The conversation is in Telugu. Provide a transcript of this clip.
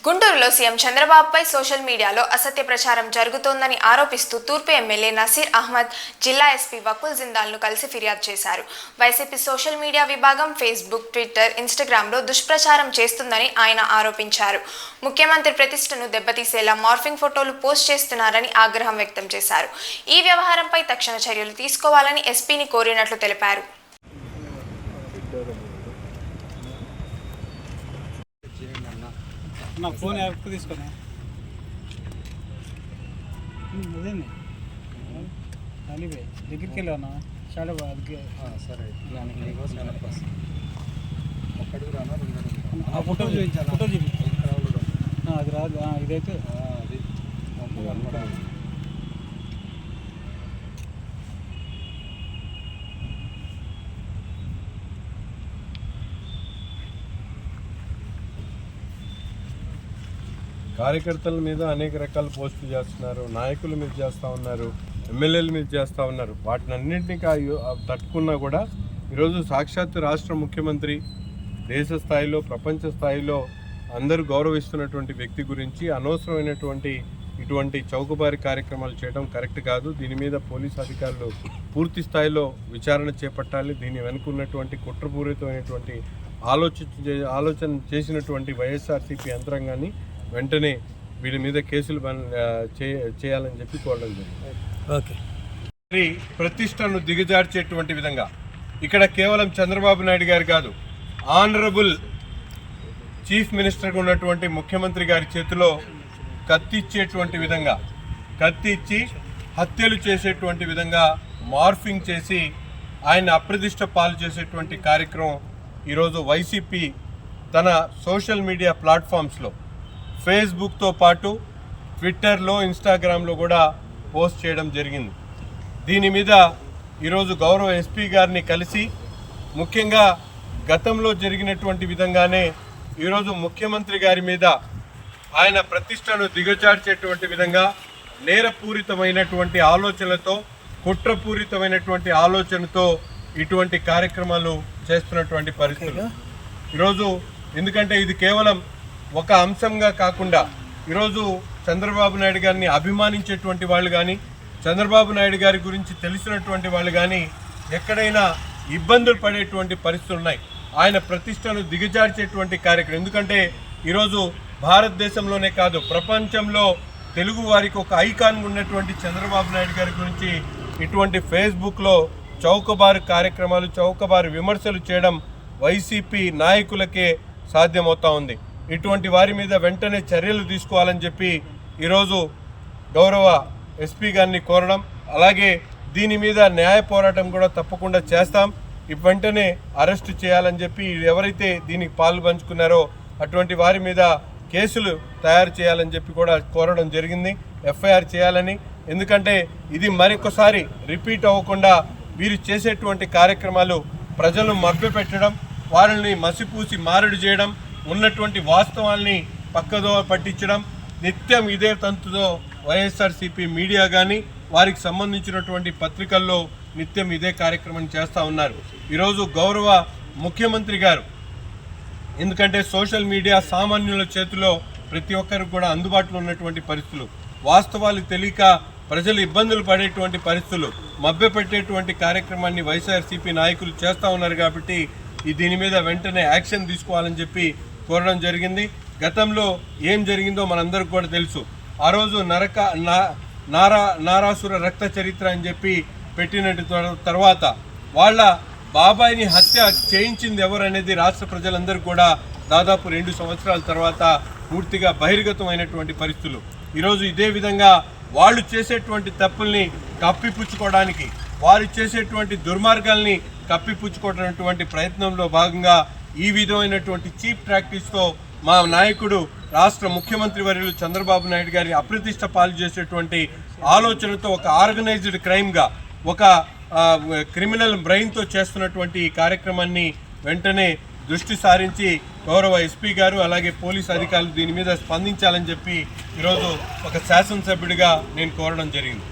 గుంటూరులో సీఎం చంద్రబాబుపై సోషల్ మీడియాలో అసత్య ప్రచారం జరుగుతోందని ఆరోపిస్తూ తూర్పు ఎమ్మెల్యే నసీర్ అహ్మద్ జిల్లా ఎస్పీ వకుల్ జిందాల్ను కలిసి ఫిర్యాదు చేశారు. వైసీపీ సోషల్ మీడియా విభాగం ఫేస్బుక్, ట్విట్టర్, ఇన్స్టాగ్రామ్లో దుష్ప్రచారం చేస్తుందని ఆయన ఆరోపించారు. ముఖ్యమంత్రి ప్రతిష్టను దెబ్బతీసేలా మార్ఫింగ్ ఫోటోలు పోస్ట్ చేస్తున్నారని ఆగ్రహం వ్యక్తం చేశారు. ఈ వ్యవహారంపై తక్షణ చర్యలు తీసుకోవాలని ఎస్పీని కోరినట్లు తెలిపారు. నా ఫోన్ యాప్ తీసుకున్నా అదేండి అలీబాయ్ దగ్గరికి వెళ్ళానా చాలా బాగా సరే ఒక్కడికి రానా ఫోటో చూపించాలి ఫోటో చూపించాలి అది రాదు ఇదైతే అది కార్యకర్తల మీద అనేక రకాల పోస్టులు చేస్తున్నారు, నాయకుల మీద చేస్తూ ఉన్నారు, ఎమ్మెల్యేల మీద చేస్తూ ఉన్నారు. వాటిని అన్నింటినీ తట్టుకున్నా కూడా ఈరోజు సాక్షాత్తు రాష్ట్ర ముఖ్యమంత్రి దేశ స్థాయిలో ప్రపంచ స్థాయిలో అందరూ గౌరవిస్తున్నటువంటి వ్యక్తి గురించి అనవసరమైనటువంటి ఇటువంటి చౌకబారి కార్యక్రమాలు చేయడం కరెక్ట్ కాదు. దీని మీద పోలీసు అధికారులు పూర్తి స్థాయిలో విచారణ చేపట్టాలి. దీని వెనుకున్నటువంటి కుట్రపూరితమైనటువంటి ఆలోచన చేసినటువంటి వైఎస్ఆర్సీపీ యంత్రాంగాన్ని వెంటనే వీడి మీద కేసులు చేయాలని చెప్పి కోరడం జరిగింది. ప్రతిష్టను దిగజార్చేటువంటి విధంగా ఇక్కడ కేవలం చంద్రబాబు నాయుడు గారు కాదు, ఆనరబుల్ చీఫ్ మినిస్టర్గా ఉన్నటువంటి ముఖ్యమంత్రి గారి చేతిలో కత్తి ఇచ్చేటువంటి విధంగా, కత్తి ఇచ్చి హత్యలు చేసేటువంటి విధంగా మార్ఫింగ్ చేసి ఆయన అప్రతిష్ట పాలు చేసేటువంటి కార్యక్రమం ఈరోజు వైసీపీ తన సోషల్ మీడియా ప్లాట్ఫామ్స్లో ఫేస్బుక్తో పాటు ట్విట్టర్లో, ఇన్స్టాగ్రామ్లో కూడా పోస్ట్ చేయడం జరిగింది. దీని మీద ఈరోజు గౌరవ ఎస్పీ గారిని కలిసి ముఖ్యంగా గతంలో జరిగినటువంటి విధంగానే ఈరోజు ముఖ్యమంత్రి గారి మీద ఆయన ప్రతిష్టను దిగజార్చేటువంటి విధంగా నేరపూరితమైనటువంటి ఆలోచనలతో, కుట్రపూరితమైనటువంటి ఆలోచనతో ఇటువంటి కార్యక్రమాలు చేస్తున్నటువంటి పరిస్థితులు ఈరోజు. ఎందుకంటే ఇది కేవలం ఒక అంశంగా కాకుండా ఈరోజు చంద్రబాబు నాయుడు గారిని అభిమానించేటువంటి వాళ్ళు కానీ, చంద్రబాబు నాయుడు గారి గురించి తెలిసినటువంటి వాళ్ళు కానీ ఎక్కడైనా ఇబ్బందులు పడేటువంటి పరిస్థితులు ఉన్నాయి. ఆయన ప్రతిష్టను దిగజార్చేటువంటి కార్యక్రమం. ఎందుకంటే ఈరోజు భారతదేశంలోనే కాదు, ప్రపంచంలో తెలుగు వారికి ఒక ఐకాన్ ఉన్నటువంటి చంద్రబాబు నాయుడు గారి గురించి ఇటువంటి ఫేస్బుక్లో చౌకబారు కార్యక్రమాలు, చౌకబారు విమర్శలు చేయడం వైసీపీ నాయకులకే సాధ్యమవుతా ఉంది. ఇటువంటి వారి మీద వెంటనే చర్యలు తీసుకోవాలని చెప్పి ఈరోజు గౌరవ ఎస్పీ గారిని కోరడం, అలాగే దీని మీద న్యాయ పోరాటం కూడా తప్పకుండా చేస్తాం. వెంటనే అరెస్టు చేయాలని చెప్పి ఎవరైతే దీనికి పాలు పంచుకున్నారో అటువంటి వారి మీద కేసులు తయారు చేయాలని చెప్పి కూడా కోరడం జరిగింది, ఎఫ్ఐఆర్ చేయాలని. ఎందుకంటే ఇది మరొకసారి రిపీట్ అవ్వకుండా వీరు చేసేటువంటి కార్యక్రమాలు ప్రజలను మభ్యపెట్టడం, వారిని మసిపూసి మారడు చేయడం, ఉన్నటువంటి వాస్తవాల్ని పక్కదో పట్టించడం, నిత్యం ఇదే తంతుతో వైఎస్ఆర్సీపీ మీడియా కానీ వారికి సంబంధించినటువంటి పత్రికల్లో నిత్యం ఇదే కార్యక్రమం చేస్తూ ఉన్నారు. ఈరోజు గౌరవ ముఖ్యమంత్రి గారు, ఎందుకంటే సోషల్ మీడియా సామాన్యుల చేతిలో ప్రతి ఒక్కరికి కూడా అందుబాటులో ఉన్నటువంటి పరిస్థితులు, వాస్తవాలు తెలియక ప్రజలు ఇబ్బందులు పడేటువంటి పరిస్థితులు, మభ్యపెట్టేటువంటి కార్యక్రమాన్ని వైఎస్ఆర్సీపీ నాయకులు చేస్తూ ఉన్నారు. కాబట్టి దీని మీద వెంటనే యాక్షన్ తీసుకోవాలని చెప్పి కోరడం జరిగింది. గతంలో ఏం జరిగిందో మనందరికి కూడా తెలుసు. ఆ రోజు నారాసుర రక్త చరిత్ర అని చెప్పి పెట్టినట్టు తర్వాత వాళ్ళ బాబాయిని హత్య చేయించింది ఎవరనేది రాష్ట్ర ప్రజలందరూ కూడా దాదాపు 2 సంవత్సరాల తర్వాత పూర్తిగా బహిర్గతమైనటువంటి పరిస్థితులు. ఈరోజు ఇదే విధంగా వాళ్ళు చేసేటువంటి తప్పుల్ని కప్పిపుచ్చుకోవడానికి, వారు చేసేటువంటి దుర్మార్గాల్ని కప్పిపుచ్చుకోవడానికి ప్రయత్నంలో భాగంగా ఈ విధమైనటువంటి చీప్ ప్రాక్టీస్తో మా నాయకుడు రాష్ట్ర ముఖ్యమంత్రి వర్యులు చంద్రబాబు నాయుడు గారి అప్రతిష్ట పాలు చేసేటువంటి ఆలోచనతో ఒక ఆర్గనైజ్డ్ క్రైమ్గా, ఒక క్రిమినల్ బ్రెయిన్తో చేస్తున్నటువంటి ఈ కార్యక్రమాన్ని వెంటనే దృష్టి సారించి గౌరవ ఎస్పీ గారు అలాగే పోలీస్ అధికారులు దీని మీద స్పందించాలని చెప్పి ఈరోజు ఒక శాసనసభ్యుడిగా నేను కోరడం జరిగింది.